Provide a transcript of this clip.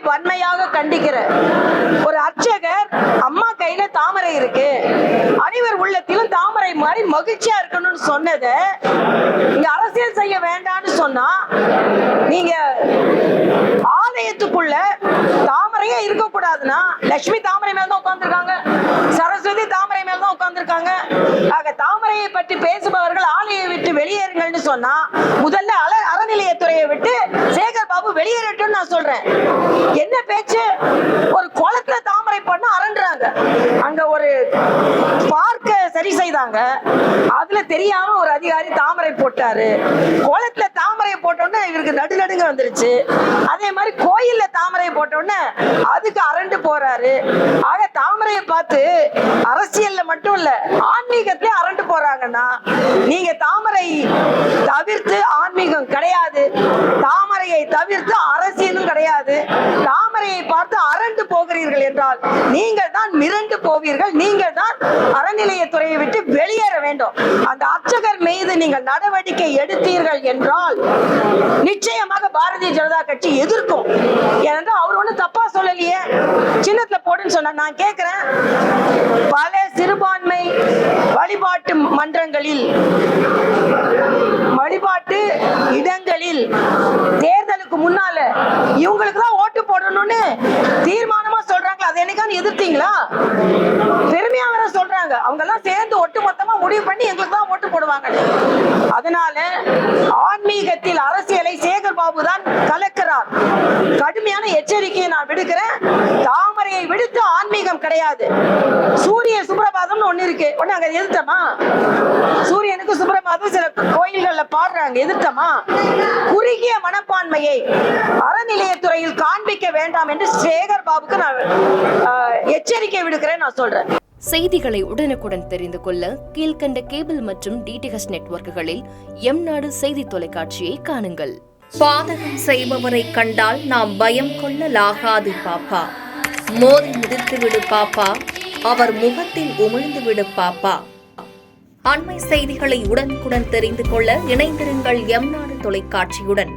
வன்மையாக கண்டிக்கிறேன். ஒரு அர்ச்சகர் அம்மா கையில தாமரை இருக்கு, அனைவர் உள்ளத்திலும் தாமரை மாதிரி மகிழ்ச்சியா இருக்கணும்னு சொன்னதை இங்க அரசியல் செய்ய வேண்டாம்னு சொன்னா, நீங்க ஆலயத்துக்குள்ள தாமரையே இருக்க கூடாதுன்னா லட்சுமி தாமரை மேல தான் உட்கார்ந்துருக்காங்க, சரஸ்வதி தாமரை மேல தான் உட்கார்ந்துருக்காங்க. ஆக தாமரையை பற்றி பேசுபவர்கள் ஆலயை விட்டு வெளியேறுங்கள்னு சொன்னா, முதல்ல அறநிலையத்துறையை விட்டு சேகர் பாபு வெளியேறட்டும் நான் சொல்றேன். என்ன பேச்சு? ஒரு குளத்துல தாமரை பண்ண அரண்டுறாங்க. அங்க ஒரு பார்க்க சரி செய்தாங்க, அதுல தெரியாம ஒரு அதிகாரி தாமரை போட்டாரு. குளத்துல தாமரை போட்டோன்னு இவருக்கு நடுநடுங்க வந்துருச்சு. அதே மாதிரி கோயில்ல தாமரை போட்டோன்னு அதுக்கு அரண்டு போறாரு. ஆக தாமரையை பார்த்து அரசியல்ல மட்டும் இல்ல ஆன்மீகத்திலே அரண்டு போறாங்கன்னா, நீங்க தாமரை தவிர்த்து ஆன்மீகம் கிடையாது, தாமரையை தவிர்த்து அரசியலும் கிடையாது. தாமரையை பார்த்து அரண்டு போகிறீர்கள் என்றால் நீங்கள் தான் மிரண்டு போவீர்கள். நீங்கள் தான் அறநிலையத்துறையை விட்டு வெளியேற வேண்டும். அந்த அர்ச்சகர் மீது நீங்கள் நடவடிக்கை எடுத்தீர்கள் என்றால் நிச்சயமாக பாரதிய ஜனதா கட்சி எதிர்க்கும். ஏனென்றால் அவர் ஒன்றும் தப்பா சொல்லலையே, சின்னத்துல போடுன்னு சொன்ன. நான் கேட்கிறேன், பல சிறுபான்மை வழிபாட்டு மன்றங்களில், வழிபாட்டு இடங்களில் தேர்தலுக்கு முன்னால இவங்களுக்கு தான் ஓட்டு போடணும்னு தீர்மானமா சொல்றாங்க. அதை என்னைக்கான எதிர்த்தீங்களா? பெருமையா வர சொல்றாங்க. அவங்க எல்லாம் சேர்ந்து ஒட்டு மொத்தமா முடிவு பண்ணி எங்களுக்கு தான் ஓட்டு போடுவாங்க. அதனால ஆன்மீகத்தில் அரசியலை சேகர் பாபு தான் கலக்கிறார். கடுமையான எச்சரிக்கையை நான் விடுக்கிறேன். தாமரையை விடுத்து ஆன்மீகம் கிடையாது. சூரிய சுப்ரபாதம் ஒண்ணு இருக்கு, ஒண்ணு அங்க எதிர்த்தமா? சூரியனுக்கு சுப்ரபாதம் சில கோயில்கள்ல பாடுறாங்க, எதிர்த்தமா? குறுகிய மனப்பான்மையை அறநிலையத்துறையில் காண்பிக்க வேண்டாம் என்று சேகர் பாபுக்கு நான் எச்சரிக்கை விடுக்கிறேன் நான் சொல்றேன். செய்திகளை உடனுக்குடன் தெரிந்து கொள்ள கீழ்கண்ட கேபிள் மற்றும் டிடிஹெச் நெட்வொர்க்குகளில் எம்நாடு செய்தி தொலைக்காட்சியை காணுங்கள். பாதகம் செய்பவரை கண்டால் நாம் பயம் கொள்ளலாகாது பாப்பா. மோதி மிதித்துவிடு பாப்பா, அவர் முகத்தில் உமிழ்ந்து விடு பாப்பா. அண்மை செய்திகளை உடனுக்குடன் தெரிந்து கொள்ள இணைந்திருங்கள் எம்நாடு தொலைக்காட்சியுடன்.